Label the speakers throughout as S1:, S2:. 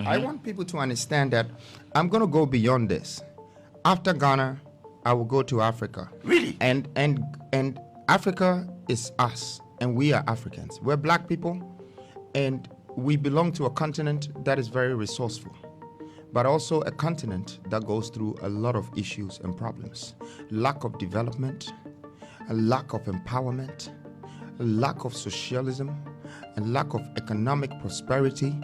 S1: I want people to understand that I'm going to go beyond this. After Ghana, I will go to Africa.
S2: Really?
S1: And Africa is us, and we are Africans. We're black people, and we belong to a continent that is very resourceful, but also a continent that goes through a lot of issues and problems. Lack of development, a lack of empowerment, a lack of socialism, a lack of economic prosperity,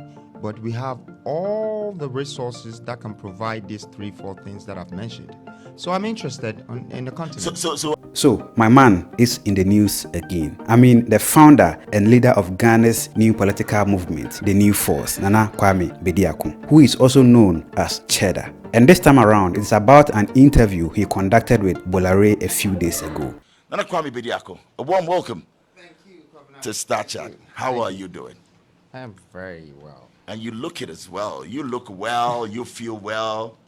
S1: but we have all the resources that can provide these 3-4 things that I've mentioned. So I'm interested in the continent.
S3: So my man is in the news again. I mean, the founder and leader of Ghana's new political movement, the New Force, Nana Kwame Bediako, who is also known as Cheddar. And this time around, it's about an interview he conducted with Bolare a few days ago.
S2: Nana Kwame Bediako, a warm welcome.
S1: Thank you,
S2: To Star Chat. How are you doing?
S1: I'm very well.
S2: And you look it as well. You look well, you feel well.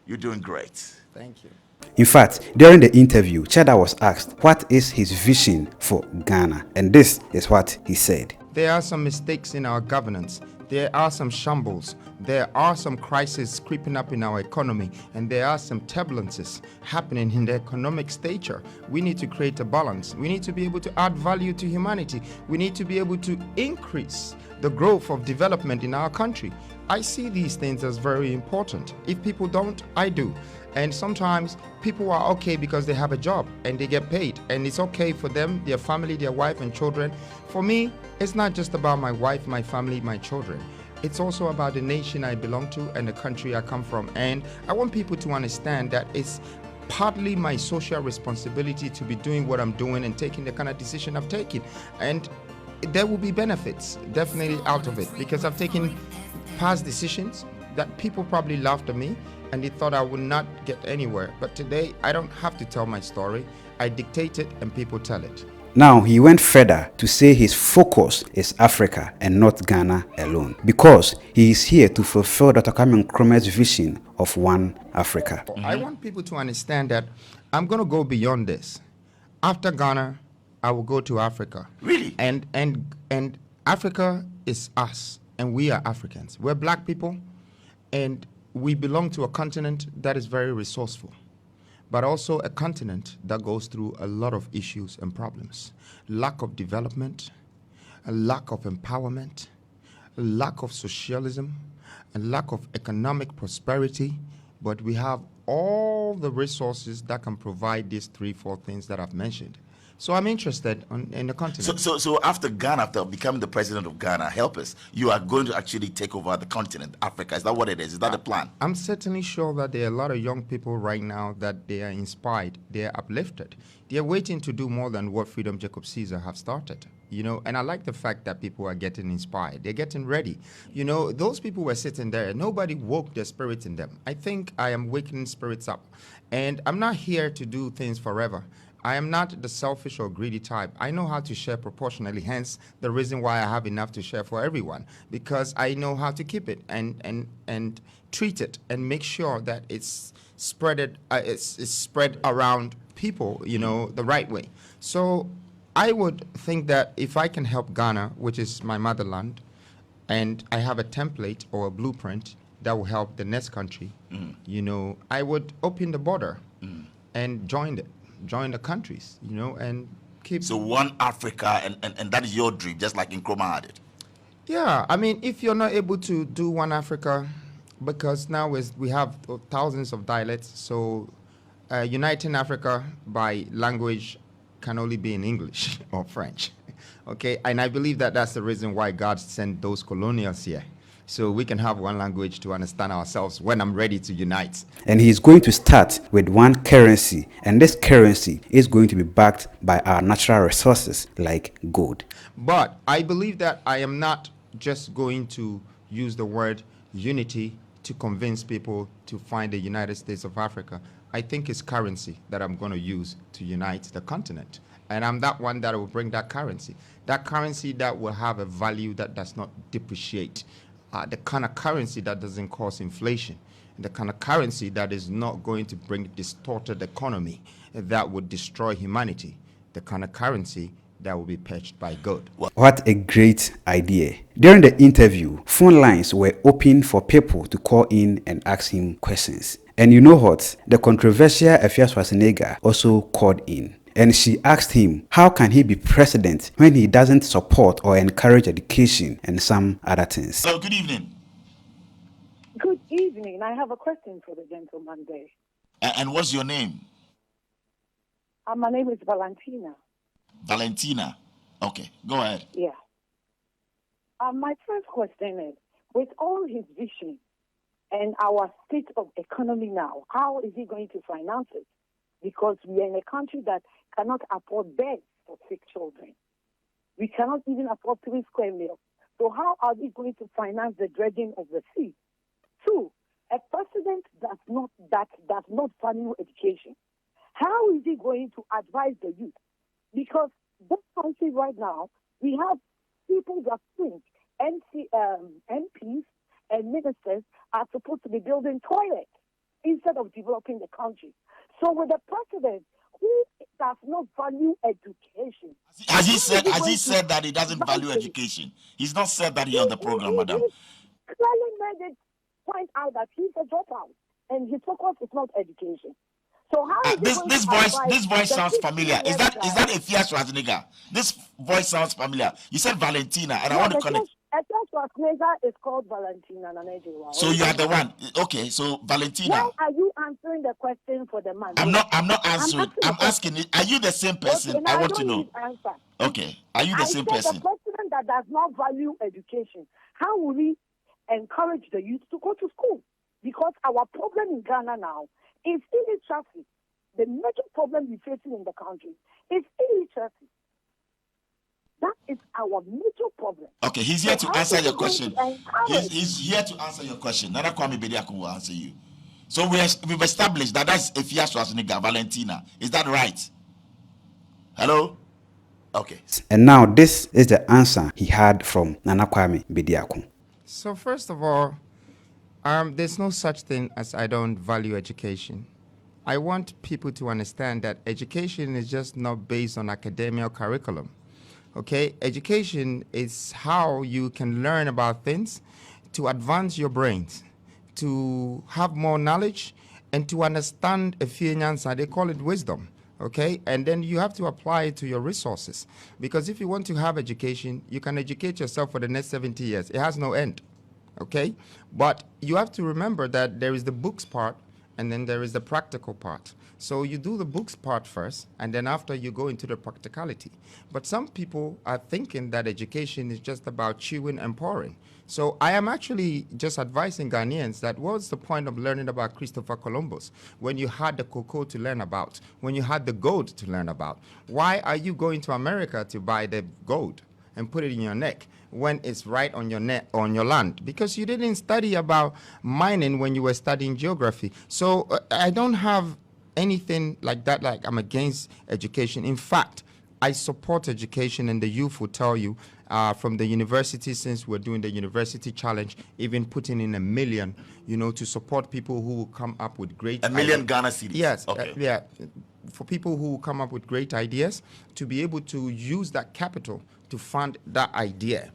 S2: You're doing great.
S1: Thank you.
S3: In fact, during the interview, Cheddar was asked what is his vision for Ghana, and this is what he said.
S1: There are some mistakes in our governance. There are some shambles. There are some crises creeping up in our economy, and there are some turbulences happening in the economic stature. We need to create a balance. We need to be able to add value to humanity. We need to be able to increase the growth of development in our country. I see these things as very important. If people don't, I do. And sometimes people are okay because they have a job and they get paid, and it's okay for them, their family, their wife and children. For me, it's not just about my wife, my family, my children. It's also about the nation I belong to and the country I come from. And I want people to understand that it's partly my social responsibility to be doing what I'm doing and taking the kind of decision I've taken. And there will be benefits definitely out of it, because I've taken past decisions that people probably laughed at me and they thought I would not get anywhere. But today, I don't have to tell my story. I dictate it and people tell it.
S3: Now, he went further to say his focus is Africa and not Ghana alone, because he is here to fulfill Dr. Kwame Nkrumah's vision of one Africa.
S1: I want people to understand that I'm going to go beyond this. After Ghana, I will go to Africa.
S2: Really?
S1: And Africa is us, and we are Africans. We're black people, and we belong to a continent that is very resourceful, but also a continent that goes through a lot of issues and problems. Lack of development, a lack of empowerment, a lack of socialism, a lack of economic prosperity, but we have all the resources that can provide these 3-4 things that I've mentioned. So I'm interested in the continent.
S2: So after Ghana, after becoming the president of Ghana, help us, you are going to actually take over the continent, Africa. Is that what it is? Is that the plan?
S1: I'm certainly sure that there are a lot of young people right now that they are inspired, they are uplifted. They are waiting to do more than what Freedom Jacob Caesar have started. You know, and I like the fact that people are getting inspired. They're getting ready. You know, those people were sitting there. Nobody woke their spirit in them. I think I am wakening spirits up. And I'm not here to do things forever. I am not the selfish or greedy type. I know how to share proportionally, hence the reason why I have enough to share for everyone, because I know how to keep it and treat it and make sure that it's spread around people, you know, the right way. So I would think that if I can help Ghana, which is my motherland, and I have a template or a blueprint that will help the next country, you know, I would open the border and join the countries, you know, and keep...
S2: So one Africa, and that is your dream, just like Nkrumah had it.
S1: Yeah, I mean, if you're not able to do one Africa, because now we have thousands of dialects, so uniting Africa by language can only be in English or French, okay? And I believe that that's the reason why God sent those colonials here, so we can have one language to understand ourselves when I'm ready to unite.
S3: And he's going to start with one currency, and this currency is going to be backed by our natural resources like gold.
S1: But I believe that I am not just going to use the word unity to convince people to find the United States of Africa. I think it's currency that I'm going to use to unite the continent. And I'm that one that will bring that currency that will have a value that does not depreciate. The kind of currency that doesn't cause inflation, the kind of currency that is not going to bring distorted economy that would destroy humanity, the kind of currency that will be patched by God.
S3: What a great idea. During the interview, phone lines were open for people to call in and ask him questions. And you know what? The controversial Efia Schwarzenegger also called in. And she asked him, how can he be president when he doesn't support or encourage education and some other things?
S2: So, good evening.
S4: Good evening. I have a question for the gentleman there.
S2: And what's your name?
S4: My name is Valentina.
S2: Valentina. Okay, go ahead.
S4: Yeah. My first question is, with all his vision and our state of economy now, how is he going to finance it? Because we are in a country that cannot afford beds for sick children. We cannot even afford 3 square meals. So how are we going to finance the dredging of the sea? 2, a president that does not value education. How is he going to advise the youth? Because this country right now, we have people that think MPs and ministers are supposed to be building toilets instead of developing the country. So with a president who does not value education.
S2: Has he said that he doesn't value education? He's not said that here on the program, madam.
S4: He clearly made it point out that he's a dropout and his focus is not education. So how is
S2: this voice sounds familiar. Is that Efia Schwarzenegger? This voice sounds familiar. You said Valentina, and I want to connect.
S4: Efia Schwarzenegger is called Valentina Nanejiwa.
S2: So you are the one. Okay, so Valentina.
S4: Why are you answering the question for the man?
S2: I'm not answering. I'm asking it. Are you the same person?
S4: Okay,
S2: I want to know.
S4: Answer.
S2: Okay. Are you the same person?
S4: The president that does not value education, how will he encourage the youth to go to school? Because our problem in Ghana now is illiteracy. The major problem we're facing in the country is illiteracy. That is our major problem.
S2: Okay, he's here to answer your question. He's here to answer your question. Nana Kwame Bediako will answer you. So we've established that that's Efia Schwarzenegger, Valentina. Is that right? Hello? Okay.
S3: And now this is the answer he had from Nana Kwame Bediako.
S1: So first of all, there's no such thing as I don't value education. I want people to understand that education is just not based on academic curriculum. Okay, education is how you can learn about things, to advance your brains, to have more knowledge, and to understand a few answers. They call it wisdom. Okay, and then you have to apply it to your resources. Because if you want to have education, you can educate yourself for the next 70 years. It has no end. Okay, but you have to remember that there is the books part, and then there is the practical part. So you do the books part first, and then after you go into the practicality. But some people are thinking that education is just about chewing and pouring. So I am actually just advising Ghanaians that what's the point of learning about Christopher Columbus when you had the cocoa to learn about, when you had the gold to learn about? Why are you going to America to buy the gold and put it in your neck when it's right on your neck, on your land? Because you didn't study about mining when you were studying geography. So I don't have anything like that, like I'm against education. In fact, I support education, and the youth will tell you from the university, since we're doing the university challenge, even putting in $1 million, to support people who will come up with great
S2: $1 million Ghana cedis.
S1: Yes,
S2: okay.
S1: Yeah, for people who will come up with great ideas, to be able to use that capital to fund that idea,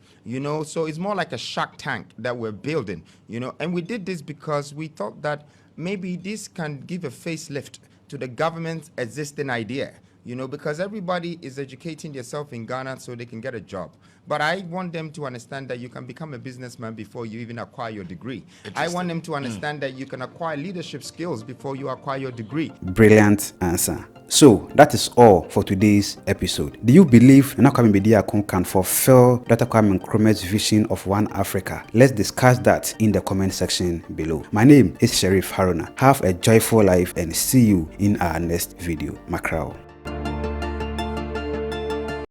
S1: so it's more like a Shark Tank that we're building, and we did this because we thought that maybe this can give a facelift to the government's existing idea, because everybody is educating themselves in Ghana so they can get a job. But I want them to understand that you can become a businessman before you even acquire your degree. I want them to understand that you can acquire leadership skills before you acquire your degree.
S3: Brilliant answer. So that is all for today's episode. Do you believe Nana Kwame Bediako can fulfill Dr. Kwame Nkrumah's vision of one Africa? Let's discuss that in the comment section below. My name is Sheriff Haruna. Have a joyful life and see you in our next video. Macrao.